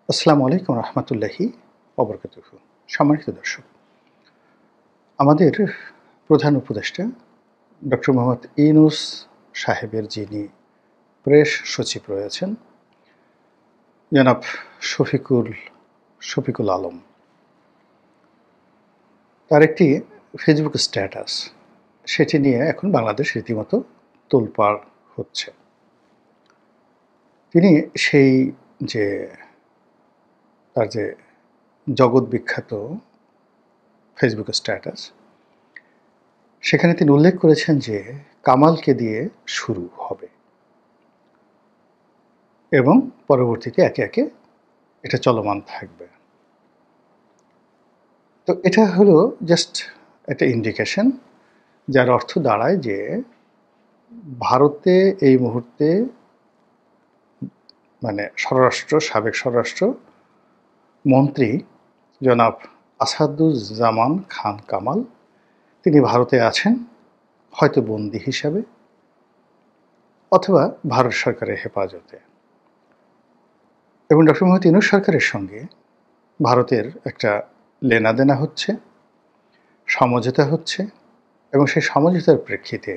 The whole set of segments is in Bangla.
আসসালামু আলাইকুম রহমতুল্লাহি ওবরকাতুহু। সম্মানিত দর্শক, আমাদের প্রধান উপদেষ্টা ডক্টর মোহাম্মদ ইউনূস সাহেবের যিনি প্রেস সচিব রয়েছেন, জনাব শফিকুল আলম, তার একটি ফেসবুক স্ট্যাটাস, সেটি নিয়ে এখন বাংলাদেশ রীতিমতো তোলপাড় হচ্ছে। তিনি সেই যে তার যে জগৎ বিখ্যাত ফেসবুক স্ট্যাটাস, সেখানে তিনি উল্লেখ করেছেন যে কামালকে দিয়ে শুরু হবে এবং পরবর্তীতে একে একে এটা চলমান থাকবে। তো এটা হলো জাস্ট একটা ইন্ডিকেশন, যার অর্থ দাঁড়ায় যে ভারতে এই মুহূর্তে সাবেক স্বরাষ্ট্র মন্ত্রী জনাব আসাদুজ্জামান খান কামাল, তিনি ভারতে আছেন, হয়তো বন্দী হিসাবে অথবা ভারত সরকারের হেফাজতে। এবং ডক্টর মোহাম্মদ ইউনূস সরকারের সঙ্গে ভারতের একটা লেনাদেনা হচ্ছে, সমঝোতা হচ্ছে, এবং সেই সমঝোতার প্রেক্ষিতে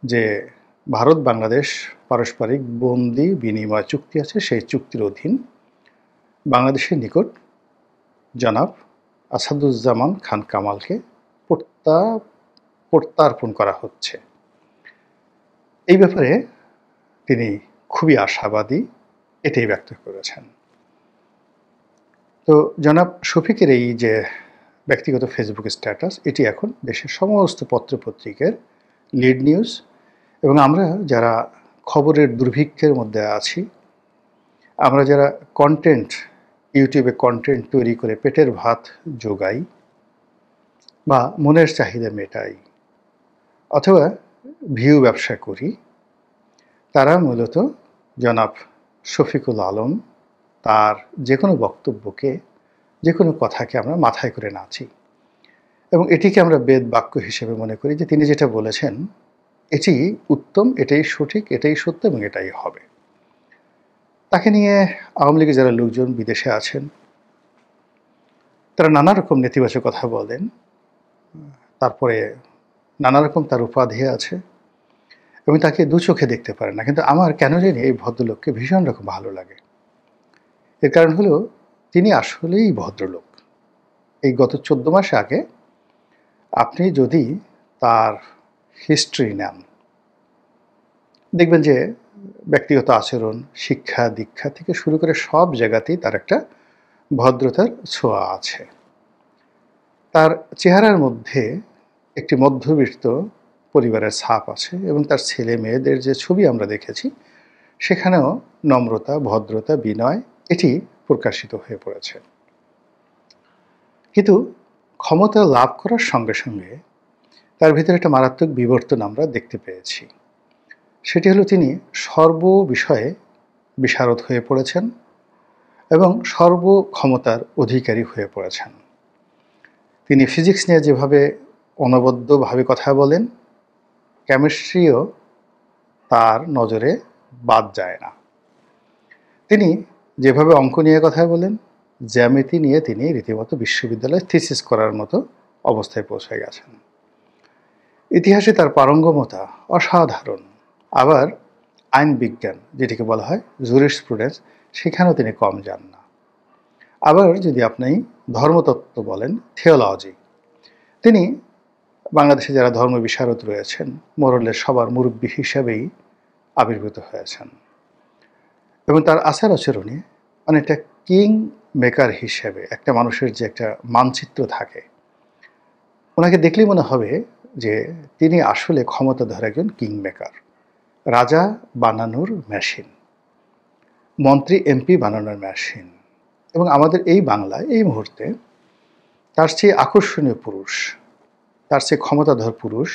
যে ভারত বাংলাদেশ পারস্পরিক বন্দি বিনিময় চুক্তি আছে, সেই চুক্তির অধীন বাংলাদেশের নিকট জনাব আসাদুজ্জামান খান কামালকে প্রত্যার্পণ করা হচ্ছে। এই ব্যাপারে তিনি খুবই আশাবাদী, এটাই ব্যক্ত করেছেন। তো জনাব শফিকের এই যে ব্যক্তিগত ফেসবুক স্ট্যাটাস, এটি এখন দেশের সমস্ত পত্রপত্রিকার লিড নিউজ, এবং আমরা যারা খবরের দুর্ভিক্ষের মধ্যে আছি, আমরা যারা ইউটিউবে কন্টেন্ট তৈরি করে পেটের ভাত জোগাই বা মনের চাহিদা মেটাই অথবা ভিউ ব্যবসা করি, তারা মূলত জনাব শফিকুল আলম তার যে কোনো বক্তব্যকে, যে কোনো কথাকে আমরা মাথায় করে নাচি এবং এটিকে আমরা বেদ বাক্য হিসেবে মনে করি যে তিনি যেটা বলেছেন এটি উত্তম, এটাই সঠিক, এটাই সত্য এবং এটাই হবে। তাকে নিয়ে আওয়ামী লীগের যারা লোকজন বিদেশে আছেন, তারা নানা রকম নেতিবাচক কথা বলেন, তারপরে নানা রকম তার উপাধি আছে এবং তাকে দু চোখে দেখতে পারে না। কিন্তু আমার কেন জানি এই ভদ্রলোককে ভীষণ রকম ভালো লাগে। এর কারণ হলো তিনি আসলেই ভদ্রলোক। এই গত 14 মাস আগে আপনি যদি তার হিস্ট্রি নেন, দেখবেন যে ব্যক্তিগত আচরণ, শিক্ষা দীক্ষা থেকে শুরু করে সব জায়গাতেই তার একটা ভদ্রতার ছোঁয়া আছে। তার চেহারার মধ্যে একটি মধ্যবিত্ত পরিবারের ছাপ আছে এবং তার ছেলে মেয়েদের যে ছবি আমরা দেখেছি, সেখানেও নম্রতা, ভদ্রতা, বিনয় এটি প্রকাশিত হয়ে পড়েছে। কিন্তু ক্ষমতা লাভ করার সঙ্গে সঙ্গে তার ভিতরে একটা মারাত্মক বিবর্তন আমরা দেখতে পেয়েছি। সেটি হলো তিনি সর্ববিষয়ে বিশারদ হয়ে পড়েছেন এবং সর্বক্ষমতার অধিকারী হয়ে পড়েছেন। তিনি ফিজিক্স নিয়ে যেভাবে অনবদ্যভাবে কথা বলেন, কেমিস্ট্রিও তার নজরে বাদ যায় না। তিনি যেভাবে অঙ্ক নিয়ে কথা বলেন, জ্যামিতি নিয়ে তিনি রীতিমতো বিশ্ববিদ্যালয়ে থিসিস করার মতো অবস্থায় পৌঁছে গেছেন। ইতিহাসে তার পারঙ্গমতা অসাধারণ। আবার আইন বিজ্ঞান, যেটিকে বলা হয় জুরিসপ্রুডেন্স, সেখানেও তিনি কম যান না। আবার যদি আপনি ধর্মতত্ত্ব বলেন, থিওলজি, তিনি বাংলাদেশে যারা ধর্ম বিশারদ রয়েছেন, মোরলের সবার মুরব্বী হিসাবেই আবির্ভূত হয়েছেন এবং তার আচার আচরণে অনেকটা কিং মেকার হিসেবে একটা মানুষের যে একটা মানচিত্র থাকে, ওনাকে দেখলেই মনে হবে যে তিনি আসলে ক্ষমতাধর একজন কিং মেকার, রাজা বানানোর মেশিন, মন্ত্রী এমপি বানানোর মেশিন। এবং আমাদের এই বাংলায় এই মুহূর্তে তার চেয়ে আকর্ষণীয় পুরুষ, তার চেয়ে ক্ষমতাধর পুরুষ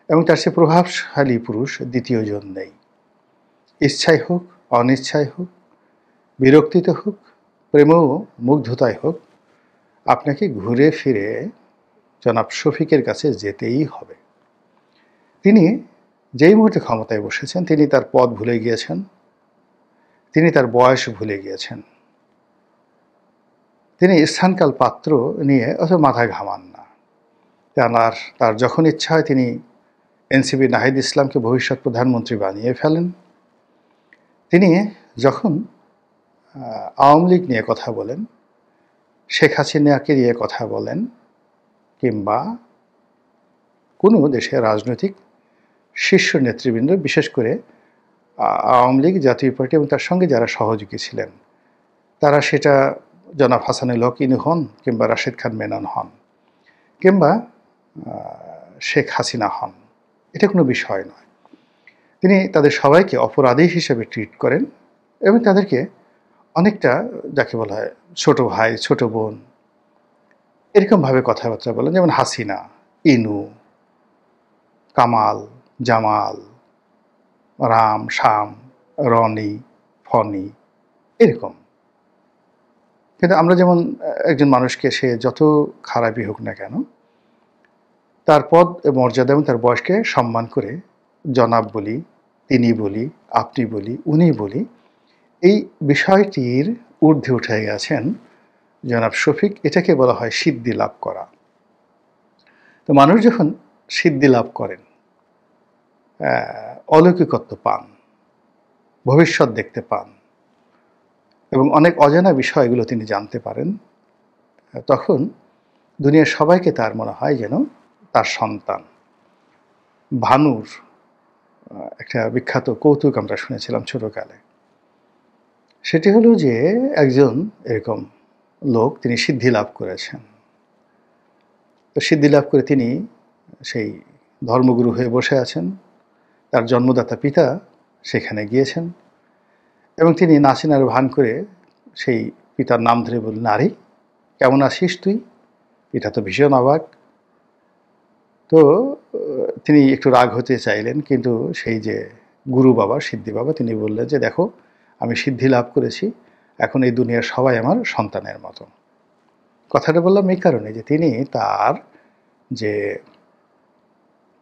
এবং তার চেয়ে প্রভাবশালী পুরুষ দ্বিতীয় জন নেই। ইচ্ছাই হোক, অনিচ্ছাই হোক, বিরক্তিতে হোক, প্রেম ও মুগ্ধতায় হোক, আপনাকে ঘুরে ফিরে জনাব শফিকের কাছে যেতেই হবে। তিনি যেই মুহূর্তে ক্ষমতায় বসেছেন, তিনি তার পদ ভুলে গিয়েছেন। তিনি তার বয়স ভুলে গিয়েছেন। তিনি স্থানকাল পাত্র নিয়ে অত মাথা ঘামান না। তার যখন ইচ্ছা হয় তিনি এনসিপি নাহিদ ইসলামকে ভবিষ্যৎ প্রধানমন্ত্রী বানিয়ে ফেলেন। তিনি যখন আওয়ামী লীগ নিয়ে কথা বলেন, শেখ হাসিনাকে নিয়ে কথা বলেন, কিংবা কোনো দেশের রাজনৈতিক শীর্ষ নেতৃবৃন্দ, বিশেষ করে আওয়ামী লীগ, জাতীয় পার্টি এবং তার সঙ্গে যারা সহযোগী ছিলেন, তারা সেটা জনাব হাসানুল হক ইনু হন, কিংবা রাশেদ খান মেনন হন, কিংবা শেখ হাসিনা হন, এটা কোনো বিষয় নয়। তিনি তাদের সবাইকে অপরাধী হিসেবে ট্রিট করেন এবং তাদেরকে অনেকটা, যাকে বলা হয় ছোট ভাই, ছোট বোন, এরকমভাবে কথাবার্তা বলেন। যেমন হাসিনা, ইনু, কামাল, জামাল, রাম, শাম, রনি, ফনি, এরকম। কিন্তু আমরা যেমন একজন মানুষকে, সে যত খারাপই হোক না কেন, তার পদ, মর্যাদা এবং তার বয়সকে সম্মান করে জনাব বলি, তিনি বলি, আপনি বলি, উনি বলি, এই বিষয়টির ঊর্ধ্বে উঠে গেছেন জনাব শফিক। এটাকে বলা হয় সিদ্ধি লাভ করা। তো মানুষ যখন সিদ্ধি লাভ করেন, অলৌকিকত্ব পান, ভবিষ্যৎ দেখতে পান এবং অনেক অজানা বিষয়গুলো তিনি জানতে পারেন, তখন দুনিয়ার সবাইকে তার মনে হয় যেন তার সন্তান। ভানুর একটা বিখ্যাত কৌতুক আমরা শুনেছিলাম ছোটকালে। সেটি হলো যে একজন এরকম লোক, তিনি সিদ্ধি লাভ করেছেন। তো সিদ্ধি লাভ করে তিনি সেই ধর্মগুরু হয়ে বসে আছেন। তার জন্মদাতা পিতা সেখানে গিয়েছেন এবং তিনি নাচিনার ভান করে সেই পিতার নাম ধরে বললেন, আরে কেমন আছিস তুই? পিতা তো ভীষণ অবাক। তো তিনি একটু রাগ হতে চাইলেন, কিন্তু সেই যে গুরু বাবা, সিদ্ধি বাবা, তিনি বললেন যে দেখো, আমি সিদ্ধি লাভ করেছি, এখন এই দুনিয়ার সবাই আমার সন্তানের মতো। কথাটা বললাম এই কারণে যে তিনি তার যে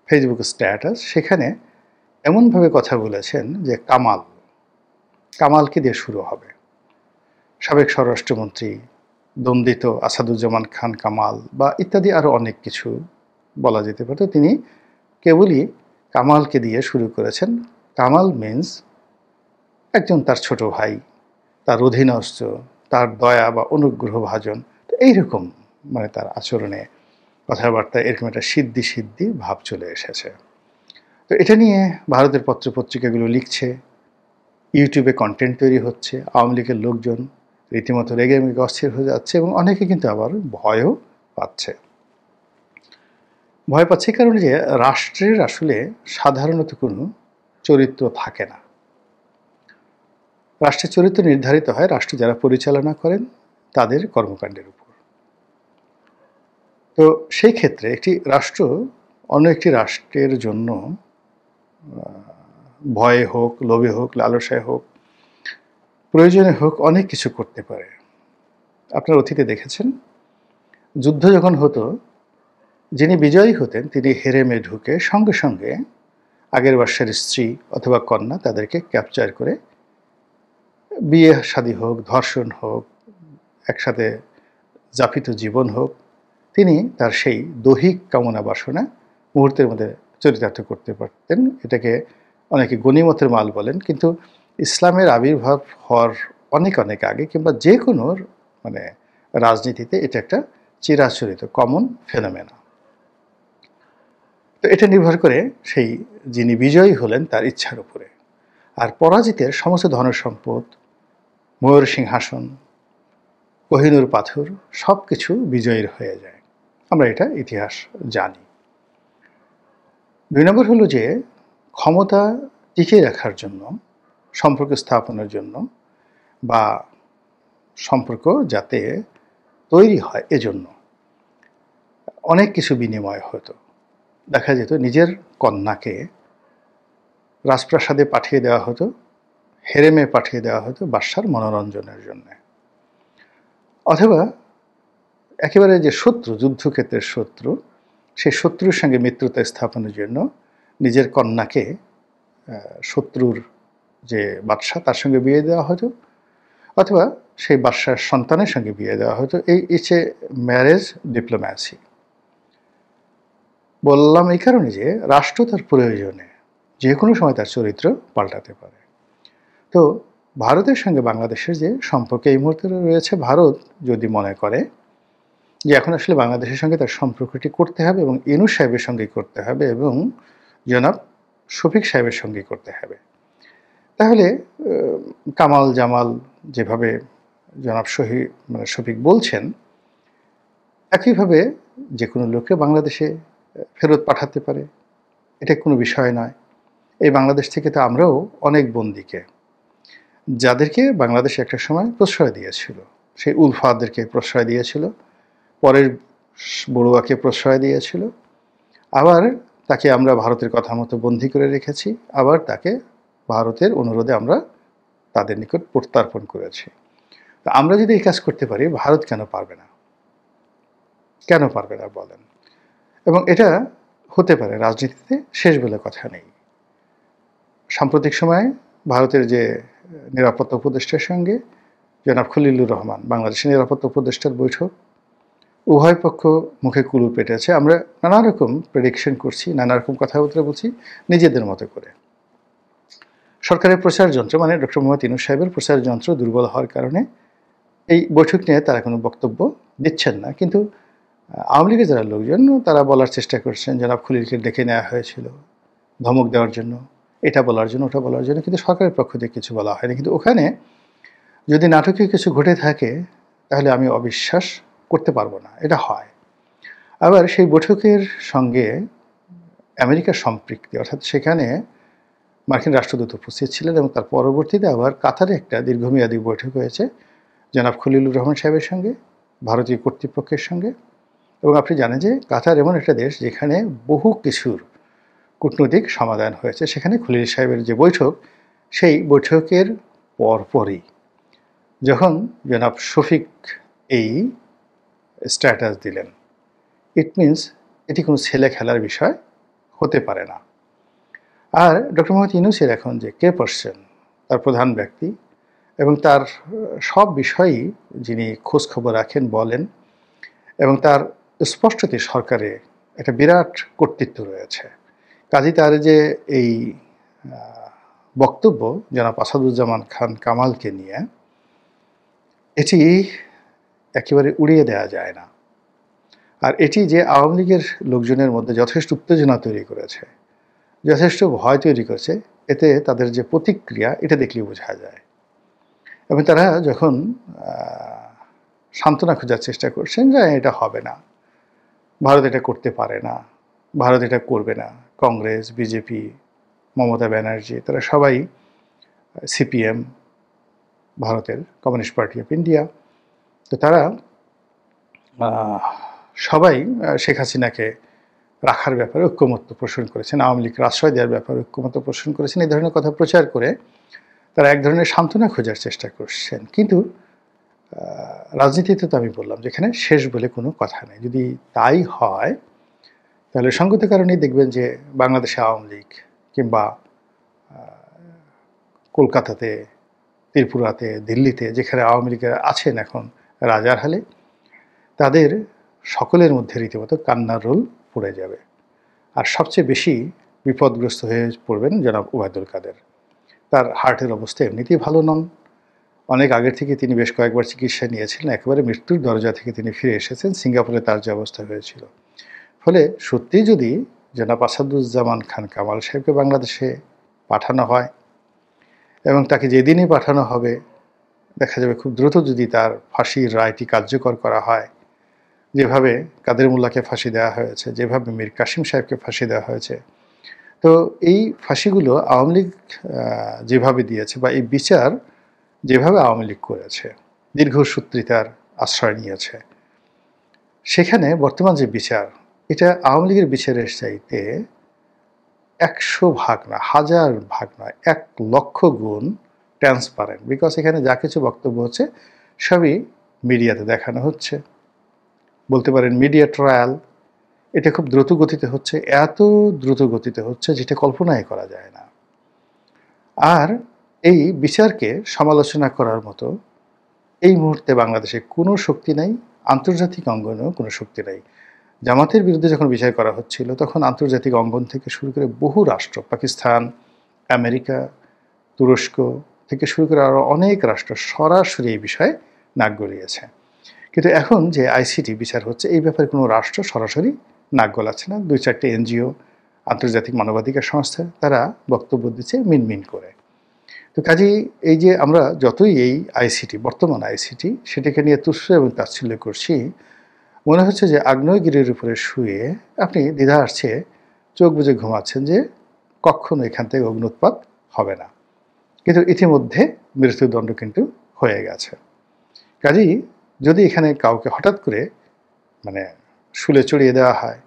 ফেসবুক স্ট্যাটাস, সেখানে এমনভাবে কথা বলেছেন যে কামালকে দিয়ে শুরু হবে। সাবেক স্বরাষ্ট্রমন্ত্রী, দ্বন্দ্বিত আসাদুজ্জামান খান কামাল বা ইত্যাদি আরও অনেক কিছু বলা যেতে পারত। তিনি কেবলই কামালকে দিয়ে শুরু করেছেন। কামাল মিন্স একজন তার ছোট ভাই, তার অধীনস্থ, তার দয়া বা অনুগ্রহ ভাজন। তো এইরকম মানে তার আচরণে, কথাবার্তায় এরকম একটা সিদ্ধি ভাব চলে এসেছে। তো এটা নিয়ে ভারতের পত্রপত্রিকাগুলো লিখছে, ইউটিউবে কন্টেন্ট তৈরি হচ্ছে, আওয়ামী লীগের লোকজন রীতিমতো রেগে মেগে অস্থির হয়ে যাচ্ছে এবং অনেকে কিন্তু আবার ভয়ও পাচ্ছে। ভয় পাচ্ছে এই কারণে যে রাষ্ট্রের আসলে সাধারণত কোনো চরিত্র থাকে না। রাষ্ট্রের চরিত্র নির্ধারিত হয় রাষ্ট্র যারা পরিচালনা করেন তাদের কর্মকাণ্ডের উপর। তো সেই ক্ষেত্রে একটি রাষ্ট্র অন্য একটি রাষ্ট্রের জন্য ভয়ে হোক, লোভে হোক, লালসায় হোক, প্রয়োজনে হোক, অনেক কিছু করতে পারে। আপনার অতীতে দেখেছেন, যুদ্ধ যখন হতো, যিনি বিজয়ী হতেন তিনি হেরেমে ঢুকে সঙ্গে সঙ্গে আগের বর্ষের স্ত্রী অথবা কন্যা, তাদেরকে ক্যাপচার করে বিয়ে শাদী হোক, ধর্ষণ হোক, একসাথে যাপিত জীবন হোক, তিনি তার সেই দৈহিক কামনা বাসনা মুহূর্তের মধ্যে চরিতার্থ করতে পারতেন। এটাকে অনেকে গনিমতের মাল বলেন, কিন্তু ইসলামের আবির্ভাব হওয়ার অনেক অনেক আগে কিংবা যে কোনো মানে রাজনীতিতে এটা একটা চিরাচরিত কমন ফেনোমেনা। তো এটা নির্ভর করে সেই যিনি বিজয়ী হলেন তার ইচ্ছার উপরে। আর পরাজিতের সমস্ত ধনসম্পদ, ময়ূর সিংহাসন, কোহিনূর পাথর, সব কিছু বিজয়ীর হয়ে যায়। আমরা এটা ইতিহাস জানি। ২ নম্বর হলো যে ক্ষমতা টিকিয়ে রাখার জন্য, সম্পর্ক স্থাপনের জন্য বা সম্পর্ক যাতে তৈরি হয় এজন্য অনেক কিছু বিনিময় হতো। দেখা যেত নিজের কন্যাকে রাজপ্রাসাদে পাঠিয়ে দেওয়া হতো, হেরেমে পাঠিয়ে দেওয়া হতো বাদশার মনোরঞ্জনের জন্য। অথবা একেবারে যে শত্রু, যুদ্ধক্ষেত্রের শত্রু, সেই শত্রুর সঙ্গে মিত্রতা স্থাপনের জন্য নিজের কন্যাকে শত্রুর যে বাদশা তার সঙ্গে বিয়ে দেওয়া হতো, অথবা সেই বাদশার সন্তানের সঙ্গে বিয়ে দেওয়া হতো। এই ইচ্ছে ম্যারেজ ডিপ্লোম্যাসি। বললাম এই কারণে যে রাষ্ট্র তার প্রয়োজনে যে কোনো সময় তার চরিত্র পাল্টাতে পারে। তো ভারতের সঙ্গে বাংলাদেশের যে সম্পর্ক এই মুহূর্তে রয়েছে, ভারত যদি মনে করে যে এখন আসলে বাংলাদেশের সঙ্গে তার সম্পর্কটি করতে হবে এবং ইউনূস সাহেবের সঙ্গেই করতে হবে এবং জনাব শফিক সাহেবের সঙ্গেই করতে হবে, তাহলে কামাল জামাল যেভাবে জনাব শফিক বলছেন, একইভাবে যে কোনো লোককে বাংলাদেশে ফেরত পাঠাতে পারে। এটা কোনো বিষয় নয়। এই বাংলাদেশ থেকে তো আমরাও অনেক বন্দীকে, যাদেরকে বাংলাদেশে একটা সময় প্রশ্রয় দিয়েছিল, সেই উলফাদেরকে প্রশ্রয় দিয়েছিল, পরের বড়ুয়াকে প্রশ্রয় দিয়েছিল, আবার তাকে আমরা ভারতের কথা মতো বন্দী করে রেখেছি, আবার তাকে ভারতের অনুরোধে আমরা তাদের নিকট প্রত্যার্পণ করেছি। তো আমরা যদি এই কাজ করতে পারি, ভারত কেন পারবে না? কেন পারবে না বলেন? এবং এটা হতে পারে, রাজনীতিতে শেষ বলে কথা নেই। সাম্প্রতিক সময়ে ভারতের যে নিরাপত্তা উপদেষ্টার সঙ্গে জনাব খলিলুর রহমান, বাংলাদেশের নিরাপত্তা উপদেষ্টার বৈঠক, উভয় পক্ষ মুখে কুলু পেটেছে। আমরা নানা রকম প্রেডিকশন করছি, নানা রকম কথাবার্তা বলছি নিজেদের মতো করে। সরকারের প্রচার যন্ত্র, মানে ডক্টর মোহাম্মদ ইউনূস সাহেবের প্রচার যন্ত্র দুর্বল হওয়ার কারণে এই বৈঠক নিয়ে তারা কোনো বক্তব্য দিচ্ছেন না। কিন্তু আওয়ামী লীগের যারা লোকজন, তারা বলার চেষ্টা করছেন জনাব খলিলকে ডেকে নেওয়া হয়েছিল ধমক দেওয়ার জন্য, এটা বলার জন্য, ওটা বলার জন্য, কিন্তু সরকারের পক্ষ থেকে কিছু বলা হয়নি। কিন্তু ওখানে যদি নাটকীয় কিছু ঘটে থাকে, তাহলে আমি অবিশ্বাস করতে পারবো না এটা হয়। আবার সেই বৈঠকের সঙ্গে আমেরিকার সম্পৃক্তি, অর্থাৎ সেখানে মার্কিন রাষ্ট্রদূত উপস্থিত ছিলেন এবং তার পরবর্তীতে আবার কাতারে একটা দীর্ঘমেয়াদী বৈঠক হয়েছে জনাব খলিলুর রহমান সাহেবের সঙ্গে, ভারতীয় কর্তৃপক্ষের সঙ্গে। এবং আপনি জানেন যে কাতার এমন একটা দেশ যেখানে বহু কিছুর কূটনৈতিক সমাধান হয়েছে। সেখানে খলিল সাহেবের যে বৈঠক, সেই বৈঠকের পরপরই যখন জনাব শফিক এই স্ট্যাটাস দিলেন, ইট মিনস এটি কোনো ছেলে খেলার বিষয় হতে পারে না। আর ডক্টর মোহাম্মদ ইউনূসের এখন যে কে পারসন, তার প্রধান ব্যক্তি, এবং তার সব বিষয়ই যিনি খোঁজখবর রাখেন, বলেন, এবং তার স্পষ্টতই সরকারে একটা বিরাট কর্তৃত্ব রয়েছে। কাজেই তার যে এই বক্তব্য জনাব আসাদুজ্জামান খান কামালকে নিয়ে, এটি একেবারে উড়িয়ে দেওয়া যায় না। আর এটি যে আওয়ামী লীগের লোকজনের মধ্যে যথেষ্ট উত্তেজনা তৈরি করেছে, যথেষ্ট ভয় তৈরি করেছে, এতে তাদের যে প্রতিক্রিয়া, এটা দেখলেই বোঝা যায়। এবং তারা যখন সান্ত্বনা খোঁজার চেষ্টা করছেন যে এটা হবে না, ভারত এটা করতে পারে না, ভারত এটা করবে না, কংগ্রেস, বিজেপি, মমতা ব্যানার্জি, তারা সবাই, সিপিএম, ভারতের কমিউনিস্ট পার্টি অফ ইন্ডিয়া, তো তারা সবাই শেখ হাসিনাকে রাখার ব্যাপারে ঐক্যমত্য পোষণ করেছেন, আওয়ামী লীগকে আশ্রয় দেওয়ার ব্যাপারে ঐক্যমত্য পোষণ করেছেন। এই ধরনের কথা প্রচার করে তারা এক ধরনের সান্ত্বনা খোঁজার চেষ্টা করছেন। কিন্তু রাজনীতিতে তো আমি বললাম যেখানে শেষ বলে কোনো কথা নেই। যদি তাই হয়, তাহলে সঙ্গত কারণেই দেখবেন যে বাংলাদেশে আওয়ামী লীগ, কিংবা কলকাতাতে, ত্রিপুরাতে, দিল্লিতে, যেখানে আওয়ামী লীগের আছেন এখন রাজার হালে, তাদের সকলের মধ্যে রীতিমতো কান্নার রোল পড়ে যাবে। আর সবচেয়ে বেশি বিপদগ্রস্ত হয়ে পড়বেন জনাব ওবায়দুল কাদের। তার হার্টের অবস্থা এমনিতেই ভালো নন। অনেক আগের থেকে তিনি বেশ কয়েকবার চিকিৎসা নিয়েছিলেন, একেবারে মৃত্যুর দরজা থেকে তিনি ফিরে এসেছেন। সিঙ্গাপুরে তার যে অবস্থা হয়েছিল, ফলে সত্যিই যদি জনাব আসাদুজ্জামান খান কামাল সাহেবকে বাংলাদেশে পাঠানো হয়, এবং তাকে যেদিনই পাঠানো হবে দেখা যাবে খুব দ্রুত যদি তার ফাঁসির রায়টি কার্যকর করা হয়, যেভাবে কাদের মোল্লাকে ফাঁসি দেওয়া হয়েছে, যেভাবে মীর কাসিম সাহেবকে ফাঁসি দেওয়া হয়েছে, তো এই ফাঁসিগুলো আওয়ামী লীগ যেভাবে দিয়েছে, বা এই বিচার যেভাবে আওয়ামী লীগ করেছে, দীর্ঘসূত্রিতার আশ্রয় নিয়েছে, সেখানে বর্তমান যে বিচার, এটা আওয়ামী লীগের বিচারের চাইতে 100 ভাগ না, 1000 ভাগ নয়, 1 লক্ষ গুণ ট্রান্সপারেন্ট। বিকজ এখানে যা কিছু বক্তব্য হচ্ছে সবই মিডিয়াতে দেখানো হচ্ছে, বলতে পারেন মিডিয়া ট্রায়াল। এটা খুব দ্রুত গতিতে হচ্ছে, এত দ্রুত গতিতে হচ্ছে যেটা কল্পনাই করা যায় না। আর এই বিচারকে সমালোচনা করার মতো এই মুহূর্তে বাংলাদেশে কোনো শক্তি নাই, আন্তর্জাতিক অঙ্গনেও কোনো শক্তি নাই। জামাতের বিরুদ্ধে যখন বিচার করা হচ্ছিল তখন আন্তর্জাতিক অঙ্গন থেকে শুরু করে বহু রাষ্ট্র, পাকিস্তান, আমেরিকা, তুরস্ক থেকে শুরু করে আরও অনেক রাষ্ট্র সরাসরি এই বিষয়ে নাক গলিয়েছে। কিন্তু এখন যে আইসিটি বিচার হচ্ছে এই ব্যাপারে কোনো রাষ্ট্র সরাসরি নাক গলাচ্ছে না। 2-4টে এনজিও, আন্তর্জাতিক মানবাধিকার সংস্থা, তারা বক্তব্য দিচ্ছে মিনমিন করে। তো কাজেই এই যে আমরা যতই এই আইসিটি, বর্তমান আইসিটি, সেটাকে নিয়ে তুচ্ছ এবং তাচ্ছিল্য করছি, মনে হচ্ছে যে আগ্নেয়গিরির উপরে শুয়ে আপনি দ্বিধার চেয়ে চোখ বুজে ঘুমাচ্ছেন যে কখনো এখান থেকে অগ্নুৎপাত হবে না। কিন্তু ইতিমধ্যে মৃত্যুদণ্ড কিন্তু হয়ে গেছে। কাজেই যদি এখানে কাউকে হঠাৎ করে মানে শুলে চড়িয়ে দেওয়া হয়,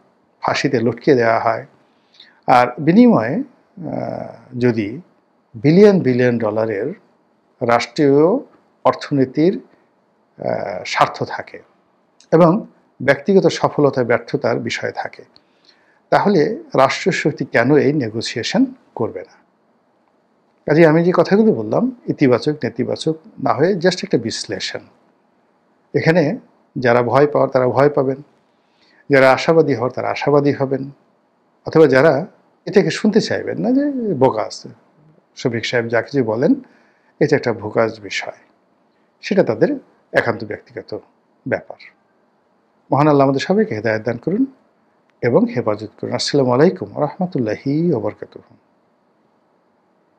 ফাঁসিতে লটকিয়ে দেওয়া হয়, আর বিনিময়ে যদি বিলিয়ন বিলিয়ন ডলারের রাষ্ট্রীয় অর্থনীতির স্বার্থ থাকে এবং ব্যক্তিগত সফলতা ব্যর্থতার বিষয় থাকে, তাহলে রাষ্ট্রীয় শক্তি কেন এই নেগোসিয়েশন করবে না? কাজে আমি যে কথাগুলো বললাম ইতিবাচক নেতিবাচক না হয়ে জাস্ট একটা বিশ্লেষণ। এখানে যারা ভয় পাওয়ার তারা ভয় পাবেন, যারা আশাবাদী হওয়ার তারা আশাবাদী হবেন, অথবা যারা এটাকে শুনতে চাইবেন না যে বোগাস, শফিক সাহেব যা কিছু বলেন এটা একটা ভোগাস বিষয়, সেটা তাদের একান্ত ব্যক্তিগত ব্যাপার। মহান আল্লাহ আমাদের সবাইকে হেদায়েত দান করুন এবং হেফাজত করুন। আসসালামু আলাইকুম ওয়া রাহমাতুল্লাহি ওয়া বারাকাতুহু।